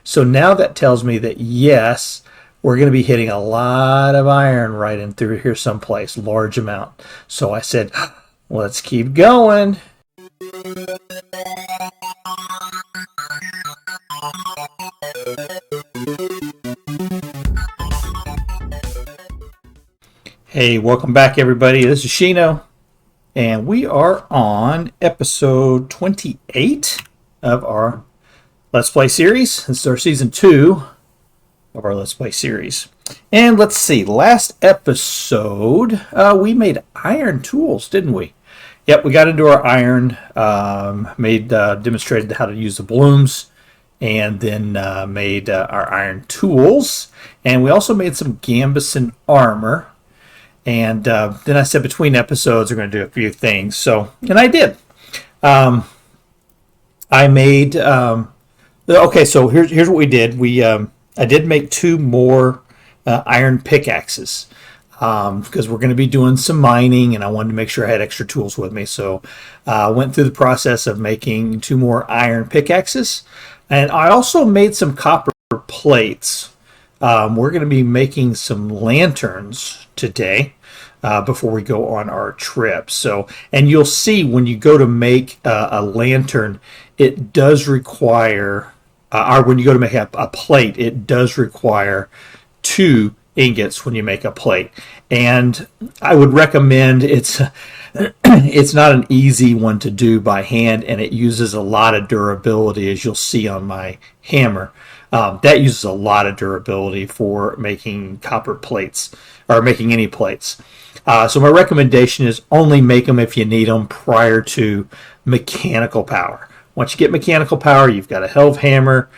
So now that tells me that yes, we're going to be hitting a lot of iron right in through here someplace, large amount. So I said, let's keep going. Hey, welcome back everybody. This is Shino, and we are on episode 28 of our Let's Play series. This is our season 2 of our Let's Play series. And let's see, last episode we made iron tools, didn't we? Yep, we got into our iron, demonstrated how to use the blooms, and then made our iron tools. And we also made some Gambeson armor. And then I said between episodes we're going to do a few things. So, and I did. I made. Okay, so here's what we did. I did make 2 more iron pickaxes because we're going to be doing some mining, and I wanted to make sure I had extra tools with me. So I went through the process of making 2 more iron pickaxes, and I also made some copper plates. We're going to be making some lanterns today before we go on our trip. So, and you'll see when you go to make a lantern, it does require, or when you go to make a plate, it does require 2 ingots when you make a plate. And I would recommend it's not an easy one to do by hand, and it uses a lot of durability, as you'll see on my hammer. That uses a lot of durability for making copper plates, or making any plates. So my recommendation is only make them if you need them prior to mechanical power. Once you get mechanical power, you've got a hell of a hammer,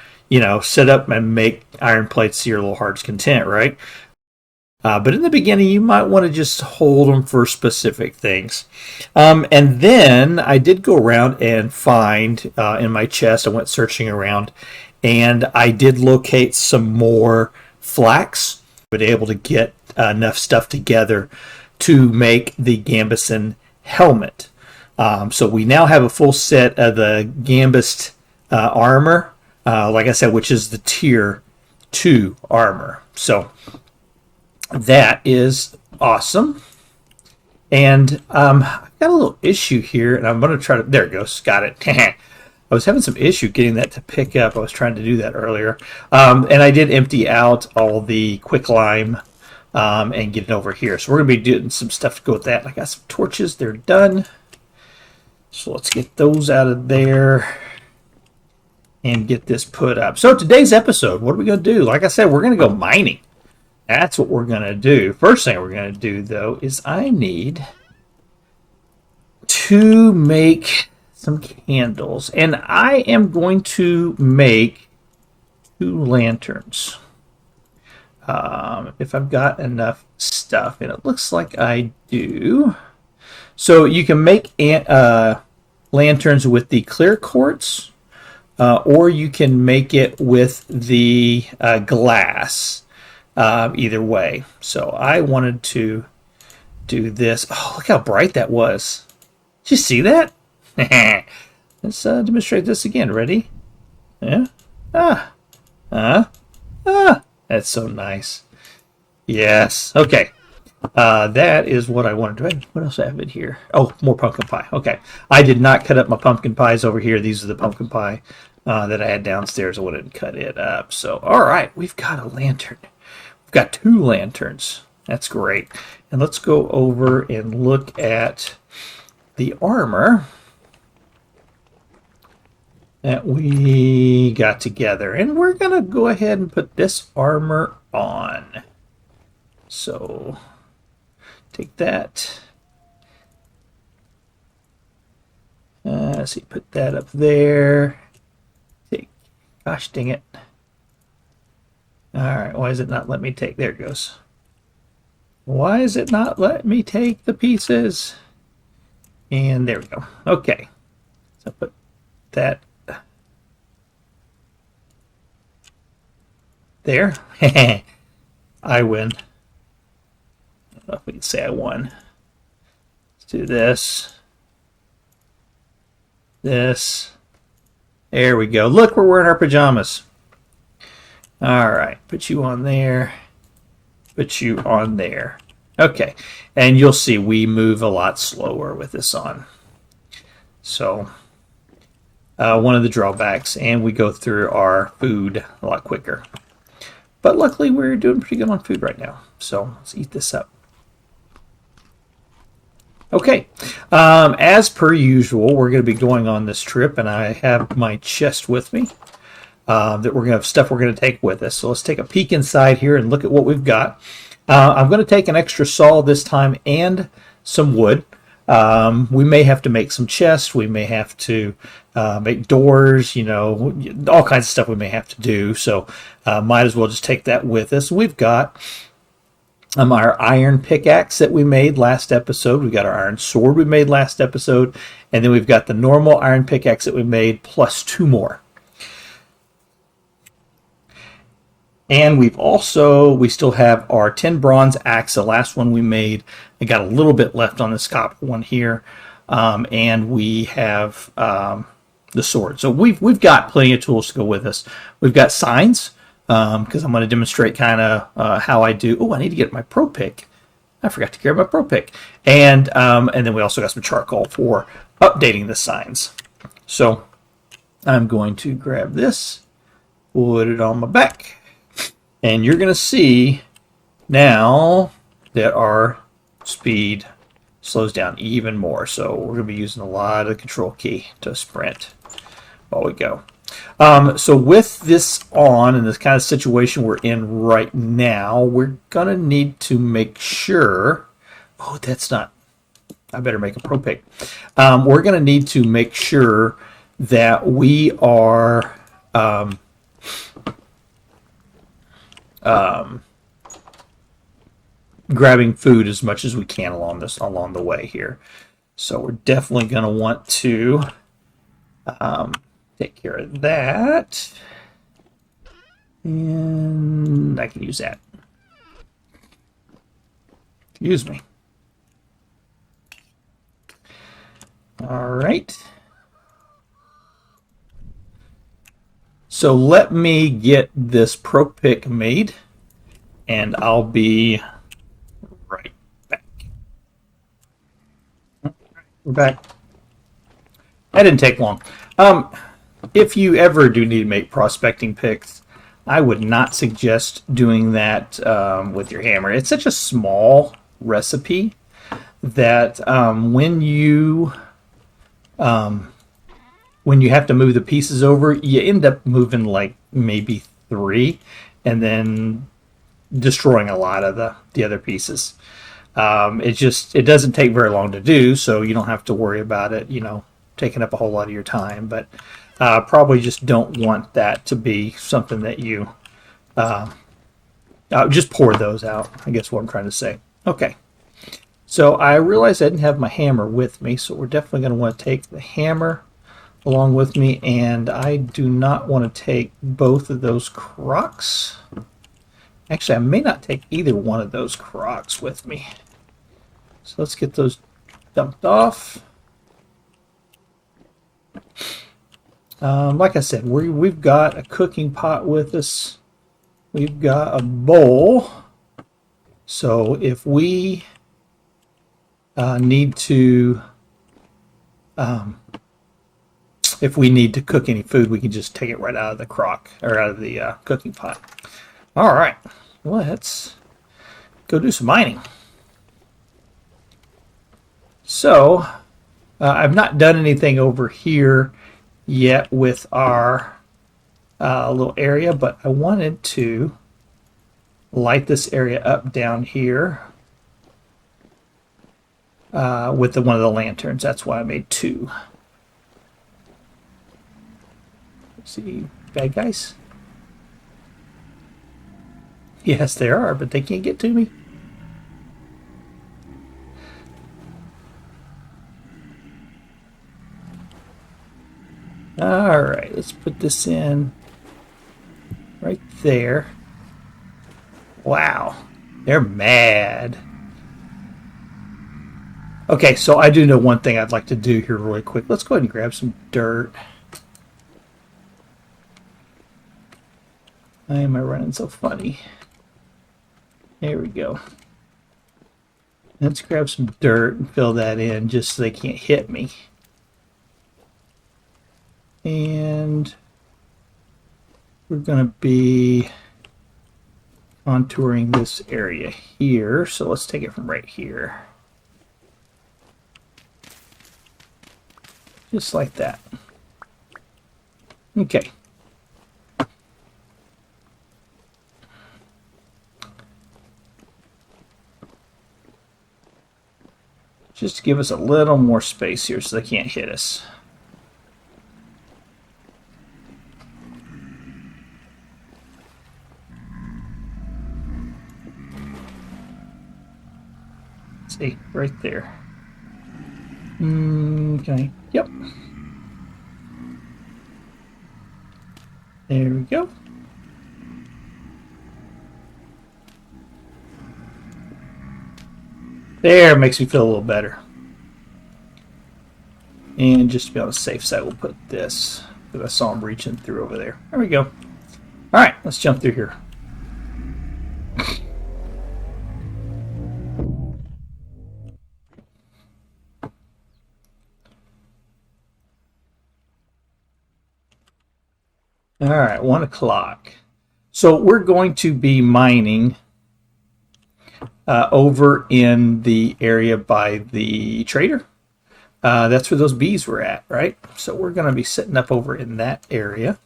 set up and make iron plates to your little heart's content, right? But in the beginning, you might want to just hold them for specific things. And then I did go around and find in my chest, I went searching around, and I did locate some more flax. I was able to get enough stuff together to make the Gambeson Helmet. So we now have a full set of the Gambeson armor, like I said, which is the tier 2 armor. So that is awesome. And I've got a little issue here, and I'm going to try to, there it goes, got it. I was having some issue getting that to pick up. I was trying to do that earlier. And I did empty out all the quicklime and get it over here. So we're going to be doing some stuff to go with that. I got some torches. They're done. So let's get those out of there and get this put up. So today's episode, what are we going to do? Like I said, we're going to go mining. That's what we're going to do. First thing we're going to do, though, is I need to make some candles. And I am going to make 2 lanterns. If I've got enough stuff. And it looks like I do. So you can make lanterns with the clear quartz, or you can make it with the glass. Either way. So I wanted to do this. Oh, look how bright that was. Did you see that? Let's demonstrate this again. Ready? Yeah. That's so nice. Yes. Okay. That is what I wanted to do. What else I have in here? Oh, more pumpkin pie. Okay. I did not cut up my pumpkin pies over here. These are the pumpkin pie that I had downstairs. I wanted to cut it up. So, all right. We've got a lantern. We've got 2 lanterns. That's great. And let's go over and look at the armor that we got together. And we're going to go ahead and put this armor on. So take that. Let's see, put that up there. Gosh dang it. Alright, why is it not letting me take? There it goes. Why is it not letting me take the pieces? And there we go. Okay. So put that there. I win. I don't know if we can say I won. Let's do this. This. There we go. Look, we're wearing our pajamas. All right, put you on there. Put you on there. Okay, and you'll see we move a lot slower with this on. So one of the drawbacks, and we go through our food a lot quicker. But luckily we're doing pretty good on food right now. So let's eat this up. Okay, as per usual, we're going to be going on this trip, and I have my chest with me that we're going to have stuff we're going to take with us. So let's take a peek inside here and look at what we've got. I'm going to take an extra saw this time and some wood. We may have to make some chests. We may have to make doors, you know, all kinds of stuff we may have to do. So might as well just take that with us. We've got our iron pickaxe that we made last episode. We've got our iron sword we made last episode. And then we've got the normal iron pickaxe that we made plus 2 more. And we still have our 10 bronze axe, the last one we made. I got a little bit left on this copper one here. And we have the sword. So we've got plenty of tools to go with us. We've got signs, because I'm going to demonstrate kind of how I do. Oh, I need to get my pro pick. I forgot to grab my pro pick. And then we also got some charcoal for updating the signs. So I'm going to grab this, put it on my back. And you're going to see now that our speed slows down even more. So we're going to be using a lot of the control key to sprint while we go. So with this on and this kind of situation we're in right now, we're going to need to make sure... Oh, that's not... I better make a pro pick. We're going to need to make sure that we are... grabbing food as much as we can along the way here. So we're definitely going to want to take care of that. And I can use that. Excuse me. All right. So let me get this pro pick made, and I'll be right back. We're back. That didn't take long. If you ever do need to make prospecting picks, I would not suggest doing that with your hammer. It's such a small recipe that when you have to move the pieces over, you end up moving like maybe 3 and then destroying a lot of the other pieces. It doesn't take very long to do, so you don't have to worry about it, taking up a whole lot of your time. But probably just don't want that to be something that you just pour those out, I guess what I'm trying to say. Okay. So I realized I didn't have my hammer with me, so we're definitely going to want to take the hammer along with me, and I do not want to take both of those crocs. Actually, I may not take either one of those crocs with me. So let's get those dumped off. Like I said, we've got a cooking pot with us. We've got a bowl. So if we need to cook any food, we can just take it right out of the crock or out of the cooking pot. All right, let's go do some mining. So I've not done anything over here yet with our little area, but I wanted to light this area up down here with one of the lanterns. That's why I made 2. See, bad guys? Yes, there are, but they can't get to me. Alright, let's put this in right there. Wow, they're mad. Okay, so I do know one thing I'd like to do here really quick. Let's go ahead and grab some dirt. Why am I running so funny? There we go. Let's grab some dirt and fill that in just so they can't hit me. And we're going to be contouring this area here. So let's take it from right here. Just like that. Okay. Just to give us a little more space here so they can't hit us. See, right there. Okay, yep. There we go. There, makes me feel a little better. And just to be on the safe side, we'll put this, because I saw him reaching through over there. There we go. Alright, let's jump through here. Alright, 1 o'clock. So we're going to be mining over in the area by the trader. That's where those bees were at, right? So we're going to be setting up over in that area.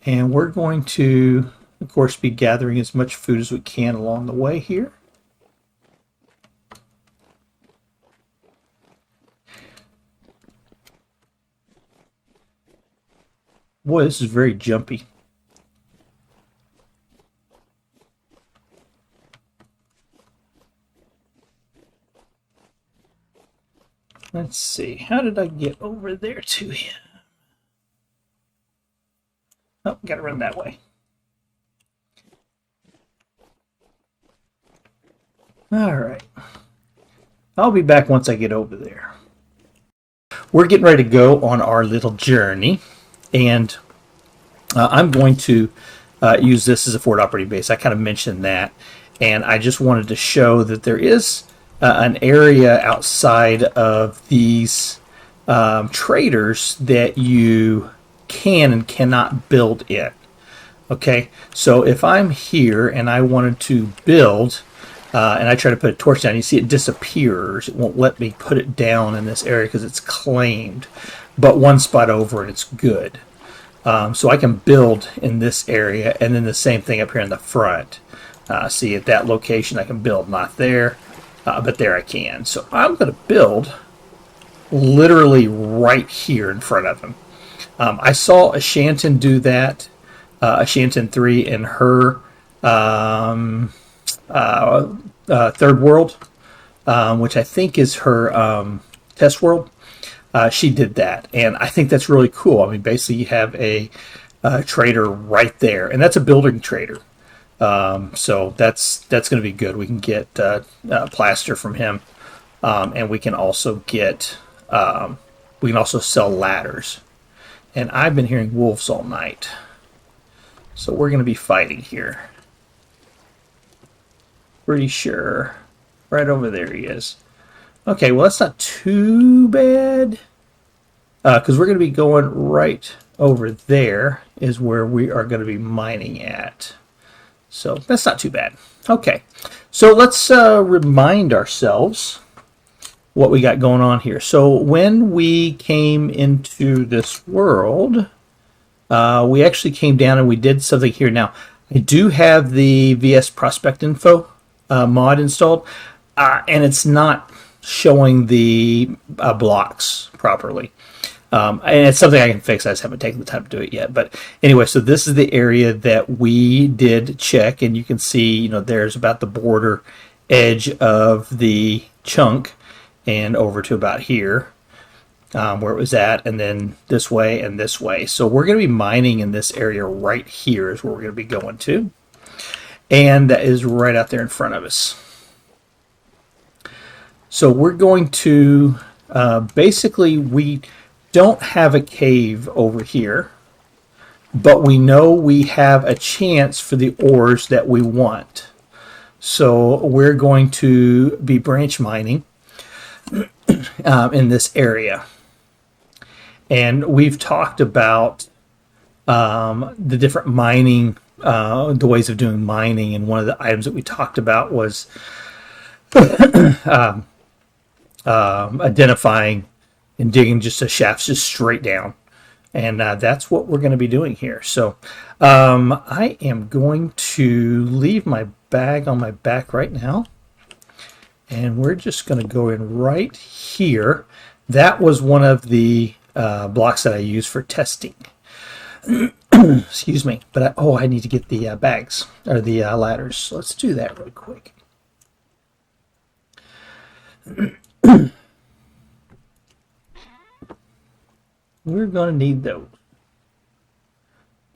And we're going to, of course, be gathering as much food as we can along the way here. Boy, this is very jumpy. Let's see, how did I get over there to him? Oh, gotta run that way. Alright. I'll be back once I get over there. We're getting ready to go on our little journey, and I'm going to use this as a forward operating base. I kind of mentioned that, and I just wanted to show that there is an area outside of these traders that you can and cannot build in. Okay, so if I'm here and I wanted to build, and I try to put a torch down, you see it disappears. It won't let me put it down in this area because it's claimed, but one spot over and it's good. So I can build in this area, and then the same thing up here in the front. See, at that location I can build, not there. But there I can. So I'm going to build literally right here in front of him. I saw Ashanton do that, Ashanton 3 in her third world, which I think is her test world. She did that, and I think that's really cool. I mean, basically you have a trader right there, and that's a building trader. So that's going to be good. We can get plaster from him, and we can also get we can also sell ladders. And I've been hearing wolves all night, so we're going to be fighting here. Pretty sure, right over there he is. Okay, well that's not too bad, because we're going to be going right over there is where we are going to be mining at. So that's not too bad. Okay, so let's remind ourselves what we got going on here. So when we came into this world, we actually came down and we did something here. Now, I do have the VS Prospect Info mod installed, and it's not showing the blocks properly. And it's something I can fix. I just haven't taken the time to do it yet. But anyway, so this is the area that we did check, and you can see, you know, there's about the border edge of the chunk and over to about here where it was at, and then this way and this way. So we're going to be mining in this area right here is where we're going to be going to. And that is right out there in front of us. So we're going to basically, we don't have a cave over here. but we know we have a chance for the ores that we want. So we're going to be branch mining in this area. And we've talked about the different mining, the ways of doing mining. And one of the items that we talked about was identifying and digging just the shafts just straight down. And that's what we're going to be doing here. So I am going to leave my bag on my back right now. And we're just going to go in right here. That was one of the blocks that I used for testing. Excuse me. But I need to get the bags, or the ladders. So let's do that really quick. We're going to need those.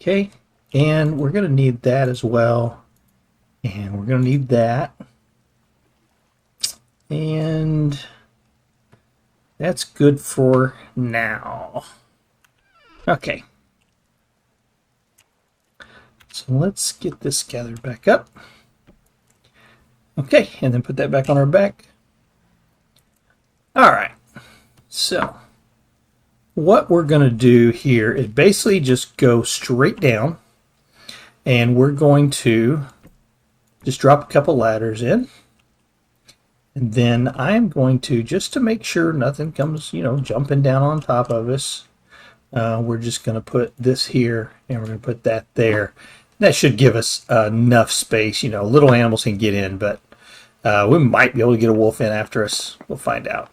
Okay, and we're going to need that as well. And we're going to need that. And that's good for now. Okay. So let's get this gathered back up. Okay, and then put that back on our back. All right. So what we're going to do here is basically just go straight down, and we're going to just drop a couple ladders in, and then I'm going to, just to make sure nothing comes, jumping down on top of us, we're just going to put this here, and we're going to put that there. That should give us enough space. Little animals can get in, but we might be able to get a wolf in after us. We'll find out.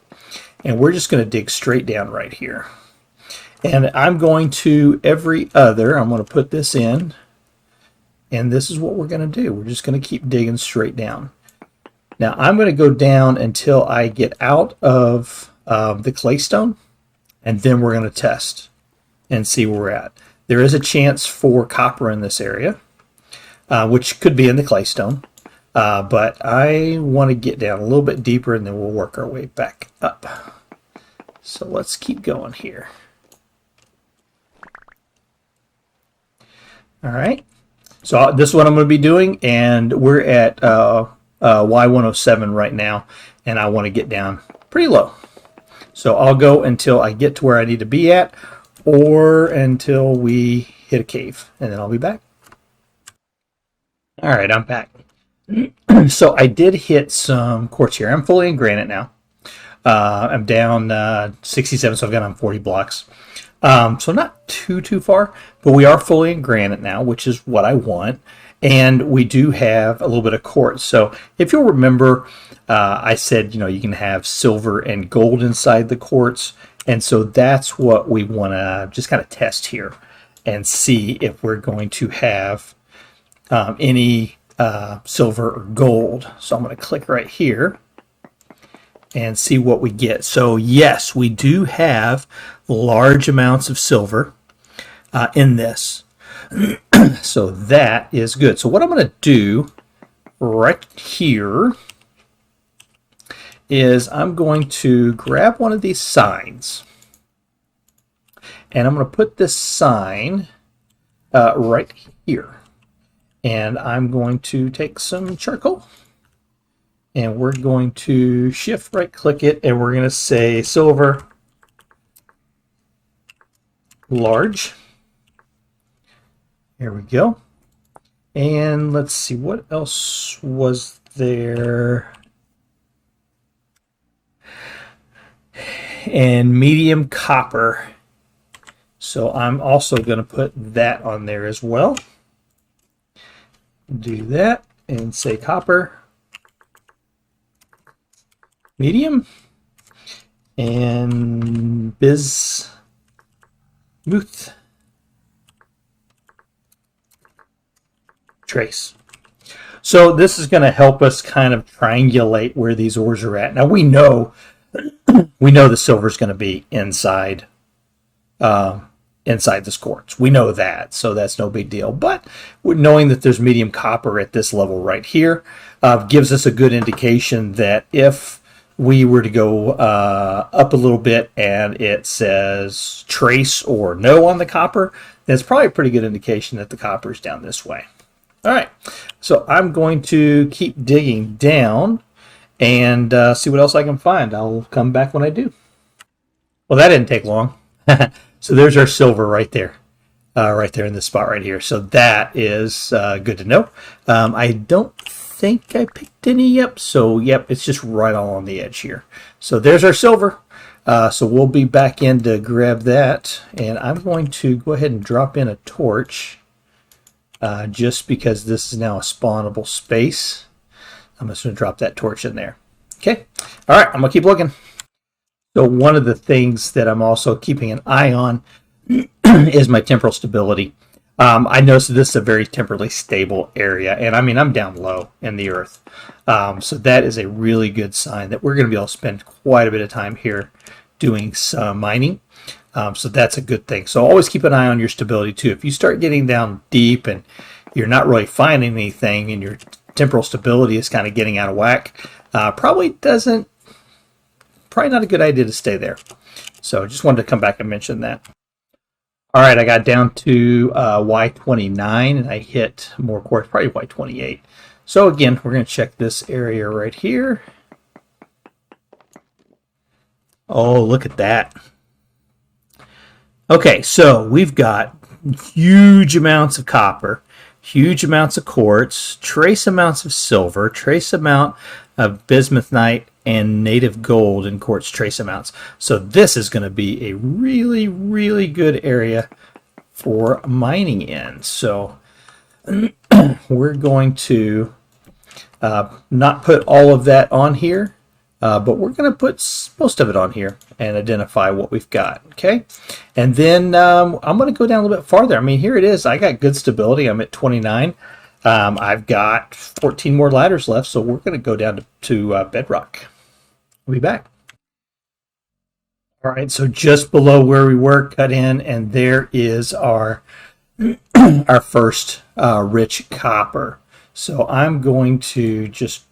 And we're just going to dig straight down right here. And I'm going to, every other, I'm going to put this in. And this is what we're going to do. We're just going to keep digging straight down. Now, I'm going to go down until I get out of the claystone. And then we're going to test and see where we're at. There is a chance for copper in this area, which could be in the claystone. But I want to get down a little bit deeper, and then we'll work our way back up. So let's keep going here. All right. So this is what I'm going to be doing, and we're at Y107 right now, and I want to get down pretty low. So I'll go until I get to where I need to be at, or until we hit a cave, and then I'll be back. All right, I'm back. So I did hit some quartz here. I'm fully in granite now. I'm down 67, so I've got on 40 blocks. So not too far, but we are fully in granite now, which is what I want. And we do have a little bit of quartz. So if you'll remember, I said, you can have silver and gold inside the quartz. And so that's what we want to just kind of test here and see if we're going to have any silver or gold. So I'm going to click right here and see what we get. So yes, we do have large amounts of silver in this. So that is good. So what I'm going to do right here is I'm going to grab one of these signs, and I'm going to put this sign right here. And I'm going to take some charcoal, and we're going to shift right click it, and we're going to say silver large. There we go. And let's see, what else was there? And medium copper. So I'm also going to put that on there as well. Do that and say copper, medium, and bismuth. Trace. So this is going to help us kind of triangulate where these ores are at. Now we know the silver is going to be inside this quartz. We know that, so that's no big deal. But knowing that there's medium copper at this level right here gives us a good indication that if we were to go up a little bit and it says trace or no on the copper, then it's probably a pretty good indication that the copper is down this way. All right, so I'm going to keep digging down and see what else I can find. I'll come back when I do. Well, that didn't take long. So there's our silver right there in this spot right here. So that is good to know. I don't think I picked any up. So, yep, it's just right along the edge here. So there's our silver. So we'll be back in to grab that. And I'm going to go ahead and drop in a torch just because this is now a spawnable space. I'm just going to drop that torch in there. Okay. All right, I'm going to keep looking. So one of the things that I'm also keeping an eye on is my temporal stability. I noticed that this is a very temporally stable area, and I mean, I'm down low in the earth. So that is a really good sign that we're going to be able to spend quite a bit of time here doing some mining. So that's a good thing. So always keep an eye on your stability too. If you start getting down deep and you're not really finding anything and your temporal stability is kind of getting out of whack, probably not a good idea to stay there. So just wanted to come back and mention that. All right, I got down to Y29 and I hit more quartz, probably Y28. So again, we're going to check this area right here. Oh, look at that. Okay, so we've got huge amounts of copper, huge amounts of quartz, trace amounts of silver, trace amount of bismuthnite, and native gold and quartz trace amounts. So this is going to be a really, really good area for mining in. So we're going to not put all of that on here, but we're going to put most of it on here and identify what we've got. Okay, and then I'm going to go down a little bit farther. I mean, here it is. I got good stability. I'm at 29. I've got 14 more ladders left, so we're going to go down to bedrock. We'll be back. All right, so just below where we were, cut in, and there is our our first rich copper. So I'm going to just,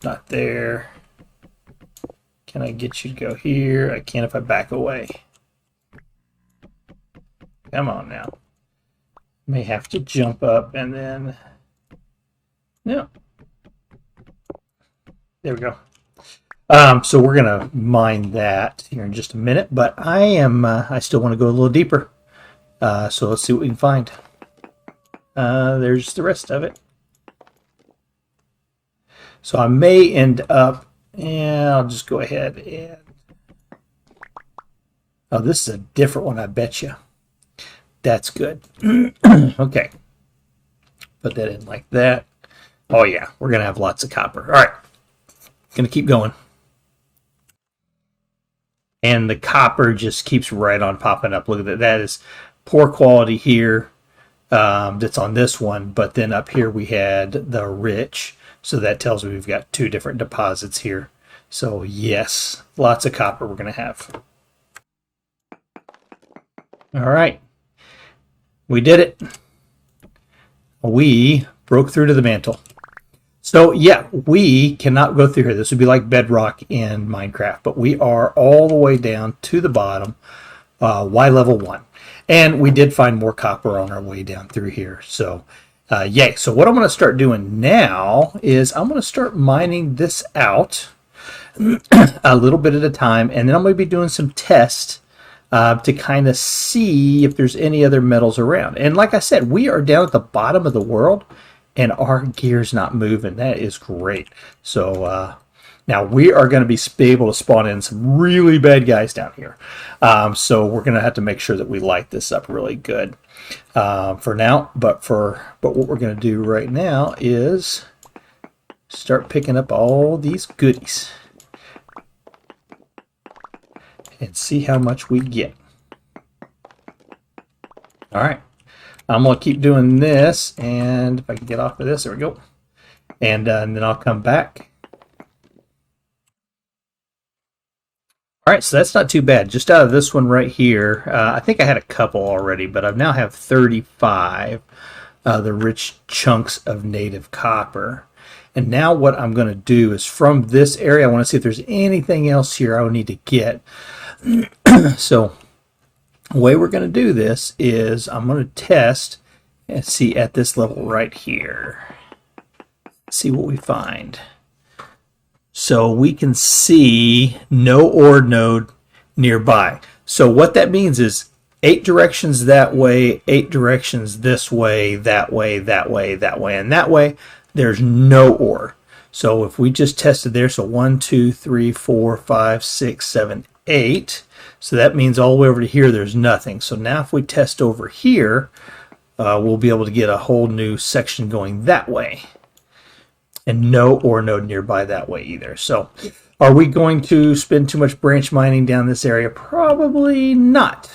not there. Can I get you to go here? I can if I back away. Come on now. May have to jump up and then, yeah. There we go. So we're gonna mine that here in just a minute, but I still want to go a little deeper. So let's see what we can find. There's the rest of it. So I may end up, and I'll just go ahead and, oh, this is a different one, I bet you. That's good. Okay. Put that in like that. Oh yeah, we're gonna have lots of copper. All right, gonna keep going. And the copper just keeps right on popping up. Look at that. That is poor quality here. That's on this one. But then up here we had the rich. So that tells me we've got two different deposits here. So yes, lots of copper we're going to have. All right. We did it. We broke through to the mantle. So yeah, we cannot go through here. This would be like bedrock in Minecraft, but we are all the way down to the bottom, Y level 1. And we did find more copper on our way down through here. So yay. So what I'm going to start doing now is I'm going to start mining this out a little bit at a time, and then I'm going to be doing some tests to kind of see if there's any other metals around. And like I said, we are down at the bottom of the world, and our gear's not moving. That is great. So now we are going to be able to spawn in some really bad guys down here. So we're going to have to make sure that we light this up really good for now. But what we're going to do right now is start picking up all these goodies and see how much we get. All right. I'm going to keep doing this, and if I can get off of this, there we go. And then I'll come back. All right, so that's not too bad. Just out of this one right here, I think I had a couple already, but I now have 35 the rich chunks of native copper. And now what I'm going to do is from this area, I want to see if there's anything else here I would need to get. So the way we're going to do this is I'm going to test and see at this level right here. See what we find. So we can see no ore node nearby. So what that means is 8 directions that way, 8 directions this way, that way, that way, that way, and that way. There's no ore. So if we just tested there, so 1, 2, 3, 4, 5, 6, 7, 8. So that means all the way over to here, there's nothing. So now if we test over here, we'll be able to get a whole new section going that way. And no ore node nearby that way either. So are we going to spend too much branch mining down this area? Probably not.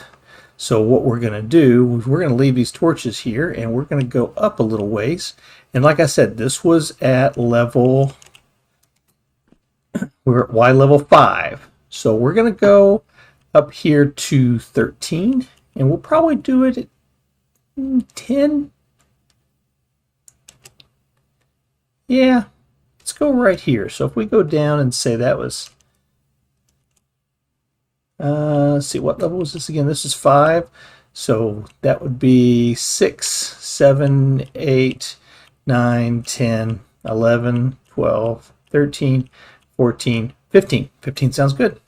So what we're going to do is we're going to leave these torches here and we're going to go up a little ways. And like I said, this was at level, we're at Y level 5. So we're going to go up here to 13 and we'll probably do it at 10. Yeah, let's go right here. So if we go down and say that was, let's see, what level was this again? This is 5. So that would be 6, 7, 8, 9, 10, 11, 12, 13, 14, 15. 15 sounds good.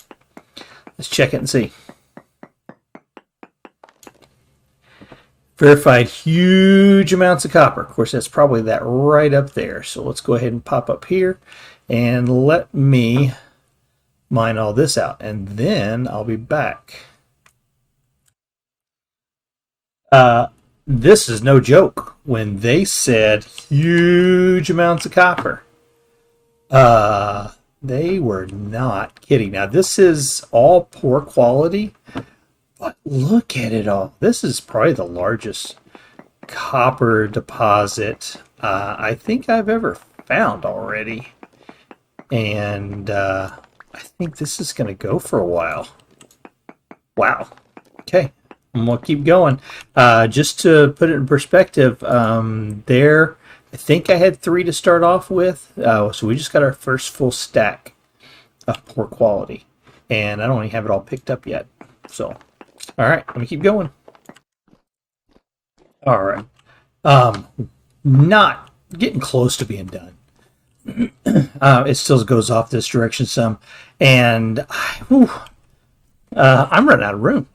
Let's check it and see. Verified huge amounts of copper. Of course, that's probably that right up there. So let's go ahead and pop up here and let me mine all this out. And then I'll be back. This is no joke. When they said huge amounts of copper, they were not kidding. Now, this is all poor quality. But look at it all. This is probably the largest copper deposit I think I've ever found already. And I think this is going to go for a while. Wow. Okay. I'm going to keep going. Just to put it in perspective, there, I think I had 3 to start off with. So we just got our first full stack of poor quality. And I don't even have it all picked up yet. So... all right, let me keep going. All right. Not getting close to being done. It still goes off this direction some. And I'm running out of room.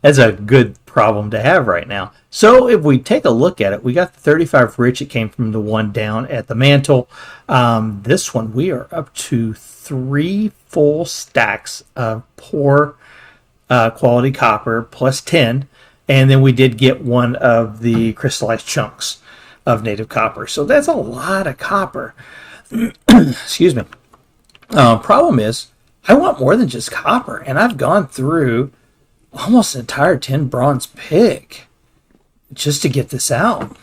That's a good problem to have right now. So if we take a look at it, we got the 35 rich. It came from the one down at the mantle. This one, we are up to 3 full stacks of poor quality copper plus 10, and then we did get one of the crystallized chunks of native copper. So that's a lot of copper. Excuse me. Problem is, I want more than just copper, and I've gone through almost an entire 10 bronze pig just to get this out,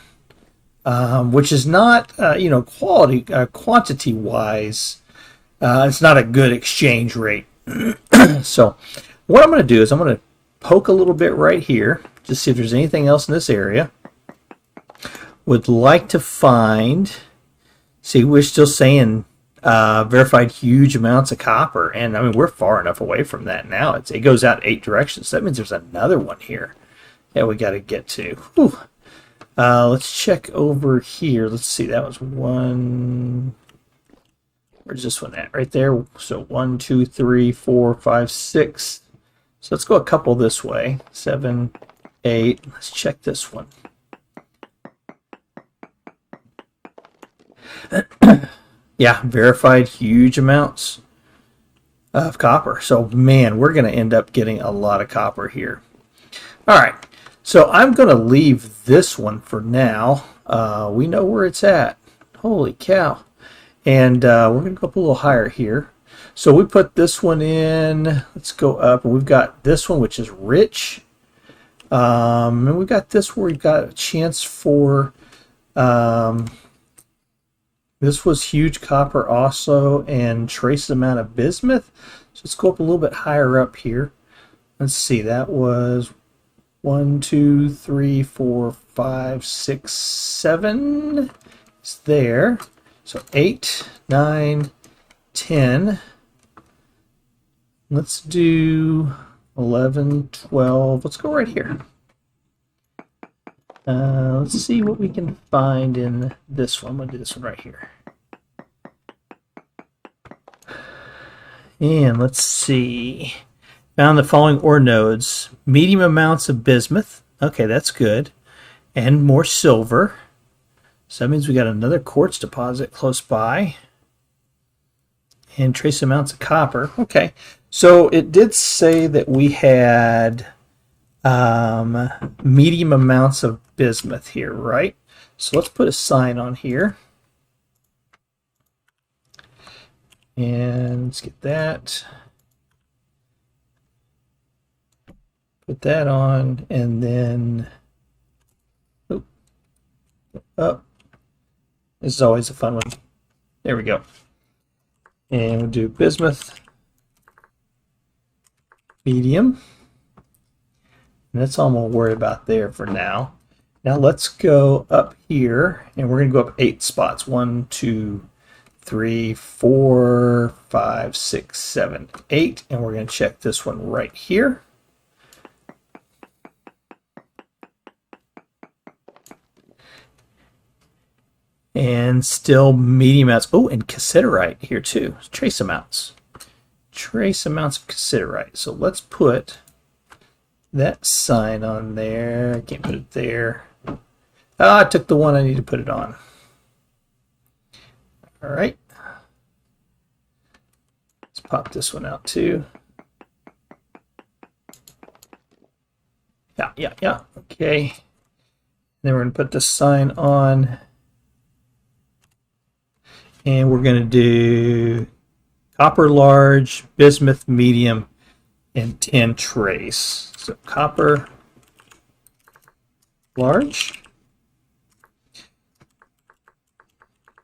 which is not, quantity wise, it's not a good exchange rate. So what I'm going to do is I'm going to poke a little bit right here, just see if there's anything else in this area. Would like to find, see, we're still saying verified huge amounts of copper, and I mean, we're far enough away from that now. It goes out 8 directions. So that means there's another one here that we got to get to. Whew. Let's check over here. Let's see, that was 1. Where's this one at? Right there. So 1, 2, 3, 4, 5, 6. So let's go a couple this way. 7, 8. Let's check this one. Yeah, verified huge amounts of copper. So, man, we're going to end up getting a lot of copper here. All right. So I'm going to leave this one for now. We know where it's at. Holy cow. And we're going to go up a little higher here. So we put this one in. Let's go up. And we've got this one, which is rich. And we've got this where we've got a chance for... this was huge copper also, and trace amount of bismuth. So let's go up a little bit higher up here. Let's see, that was 1, 2, 3, 4, 5, 6, 7. It's there. So 8, 9, 10. Let's do 11, 12. Let's go right here. Let's see what we can find in this one. I'm going to do this one right here. And let's see. Found the following ore nodes. Medium amounts of bismuth. Okay, that's good. And more silver. So that means we got another quartz deposit close by. And trace amounts of copper. Okay. So it did say that we had medium amounts of bismuth here, right? So let's put a sign on here. And let's get that. Put that on, and then up. This is always a fun one. There we go. And we'll do bismuth medium. And that's all I'm going to worry about there for now. Now let's go up here, and we're going to go up 8 spots. 1, 2, 3, 4, 5, 6, 7, 8. And we're going to check this one right here. And still medium amounts. Oh, and cassiterite here too. Trace amounts. Trace amounts of cassiterite. So let's put that sign on there. I can't put it there. Ah, I took the one I need to put it on. All right. Let's pop this one out too. Yeah. Okay. Then we're going to put the sign on. And we're going to do copper large, bismuth medium, and tin trace. So copper large,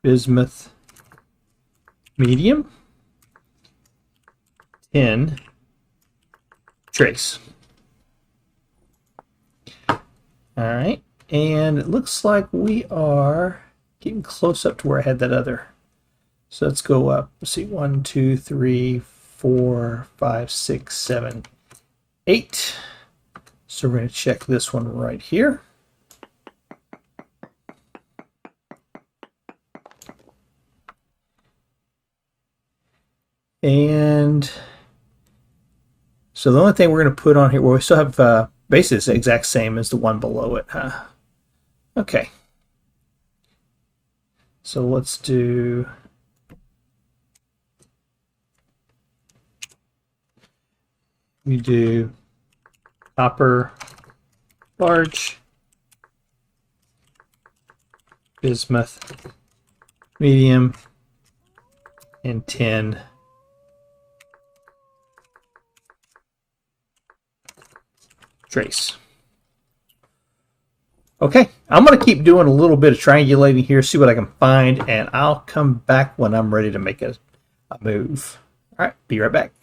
bismuth medium, tin trace. All right, and it looks like we are getting close up to where I had that other. So let's go up. Let's see, 1, 2, 3, 4, 5, 6, 7, 8. So we're going to check this one right here. And so the only thing we're going to put on here, well, we still have basically it's the exact same as the one below it, huh? Okay. So let's do... We do copper large, bismuth medium, and tin trace. Okay, I'm going to keep doing a little bit of triangulating here, see what I can find, and I'll come back when I'm ready to make a move. All right, be right back.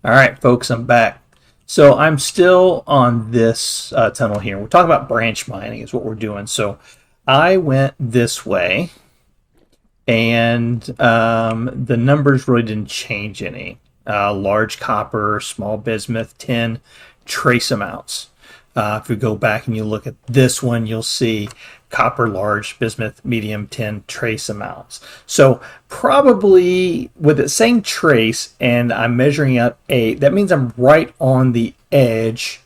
All right, folks, I'm back. So I'm still on this tunnel here. We're talking about branch mining is what we're doing. So I went this way, and the numbers really didn't change any. Large copper, small bismuth, tin, trace amounts. If we go back and you look at this one, you'll see copper large, bismuth medium, tin trace amounts. So probably with the same trace, and I'm measuring out 8, that means I'm right on the edge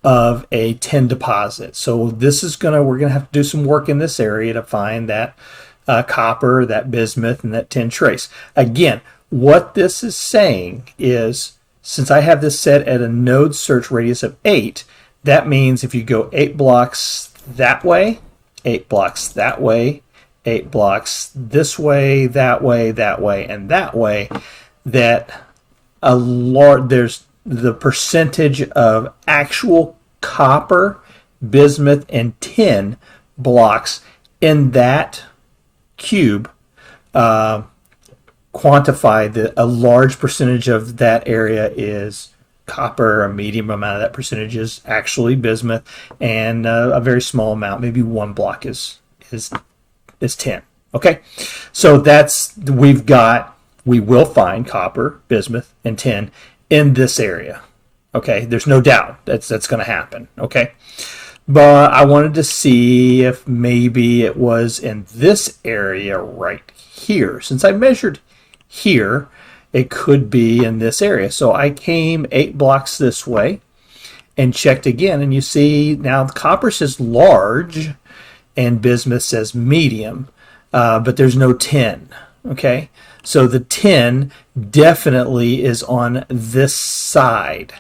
of a tin deposit. So this is we're gonna have to do some work in this area to find that copper, that bismuth, and that tin trace. Again, what this is saying is, since I have this set at a node search radius of 8, that means if you go 8 blocks that way, 8 blocks that way, 8 blocks this way, that way, that way, and that way, that there's the percentage of actual copper, bismuth, and tin blocks in that cube quantify that a large percentage of that area is copper, a medium amount of that percentage is actually bismuth, and a very small amount, maybe 1 block, is tin. Okay, so we will find copper, bismuth, and tin in this area. Okay, there's no doubt that's going to happen. Okay, but I wanted to see if maybe it was in this area right here. Since I measured here, it could be in this area. So I came 8 blocks this way and checked again, and you see now the copper says large and bismuth says medium, but there's no tin. Okay, so the tin definitely is on this side.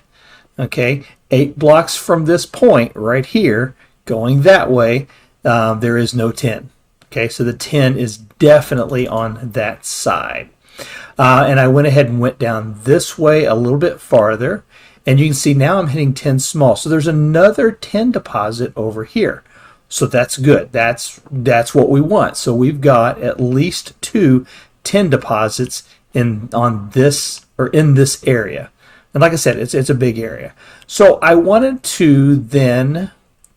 Okay, 8 blocks from this point right here, going that way, there is no tin. Okay, so the tin is definitely on that side. And I went ahead and went down this way a little bit farther, and you can see now I'm hitting tin small. So there's another tin deposit over here. So that's good. That's what we want. So we've got at least 2 tin deposits in this area. And like I said, it's a big area. So I wanted to then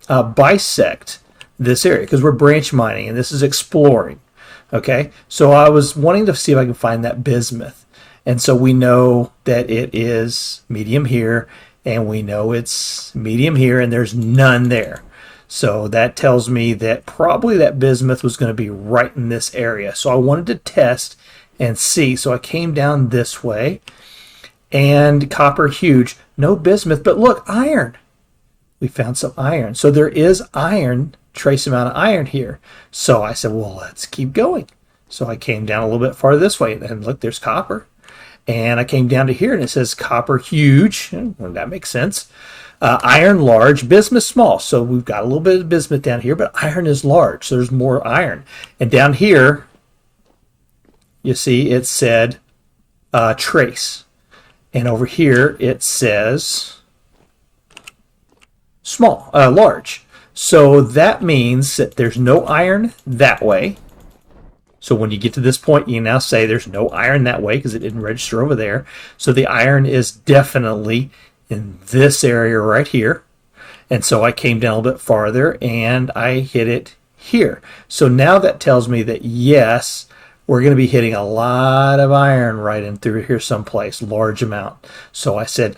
bisect this area because we're branch mining and this is exploring. Okay, so I was wanting to see if I can find that bismuth. And so we know that it is medium here, and we know it's medium here, and there's none there. So that tells me that probably that bismuth was going to be right in this area. So I wanted to test and see. So I came down this way. And copper, huge. No bismuth, but look, iron. We found some iron. So there is iron, trace amount of iron here. So I said, well, let's keep going. So I came down a little bit farther this way, and look, there's copper. And I came down to here, and it says copper, huge. Well, that makes sense. Iron, large. Bismuth, small. So we've got a little bit of bismuth down here, but iron is large. So there's more iron. And down here, you see, it said trace. And over here it says small, large. So that means that there's no iron that way. So when you get to this point, you now say there's no iron that way because it didn't register over there. So the iron is definitely in this area right here. And so I came down a little bit farther and I hit it here. So now that tells me that yes, we're going to be hitting a lot of iron right in through here someplace, large amount. So I said,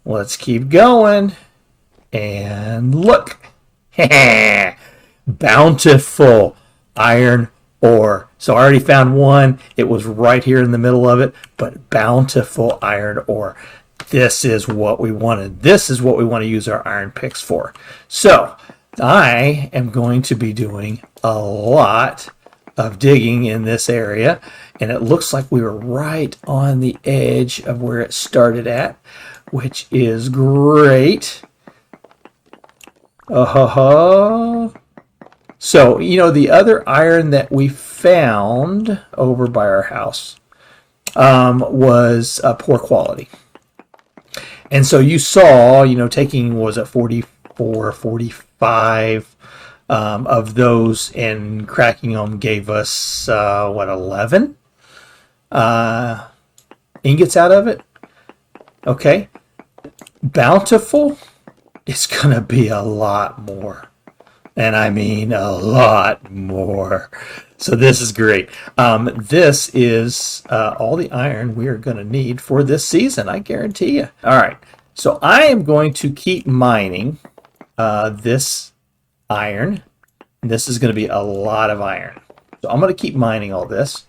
let's keep going. And look, bountiful iron ore. So I already found one. It was right here in the middle of it, but bountiful iron ore. This is what we wanted. This is what we want to use our iron picks for. So I am going to be doing a lot of digging in this area, and it looks like we were right on the edge of where it started at, which is great. So, you know, the other iron that we found over by our house was poor quality. And so you saw, you know, taking, was it 44, 45 of those and cracking them gave us, 11 ingots out of it? Okay. Bountiful is going to be a lot more. And I mean a lot more. So this is great. This is all the iron we are going to need for this season, I guarantee you. All right. So I am going to keep mining this iron. This is going to be a lot of iron. So I'm going to keep mining all this.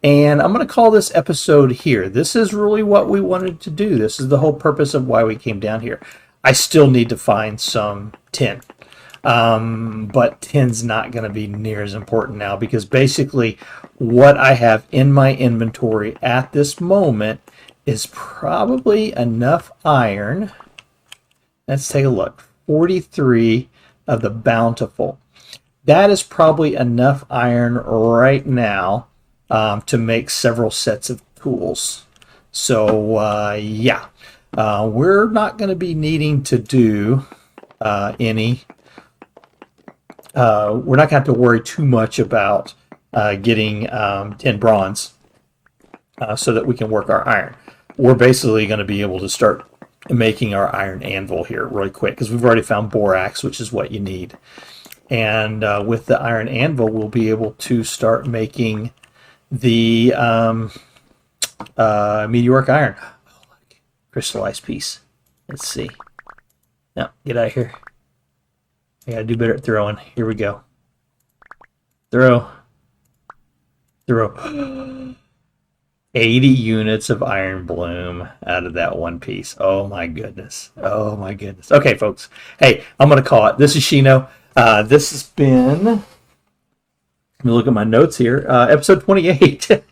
And I'm going to call this episode here. This is really what we wanted to do. This is the whole purpose of why we came down here. I still need to find some tin. But tin's not going to be near as important now because basically what I have in my inventory at this moment is probably enough iron. Let's take a look. 43 of the Bountiful. That is probably enough iron right now to make several sets of tools. So yeah, we're not going to be needing to do any. We're not going to have to worry too much about getting 10 bronze so that we can work our iron. We're basically going to be able to start making our iron anvil here really quick because we've already found borax, which is what you need. And with the iron anvil, we'll be able to start making the meteoric iron. Oh, look. Crystallized piece. Let's see. No, get out of here. I gotta do better at throwing. Here we go. Throw. 80 units of iron bloom out of that one piece. Oh my goodness. Oh my goodness. Okay, folks. Hey, I'm going to call it. This is Shino. This has been, let me look at my notes here, episode 28.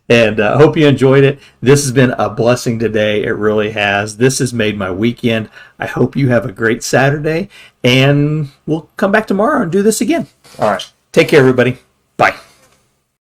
And I hope you enjoyed it. This has been a blessing today. It really has. This has made my weekend. I hope you have a great Saturday. And we'll come back tomorrow and do this again. All right. Take care, everybody. Bye.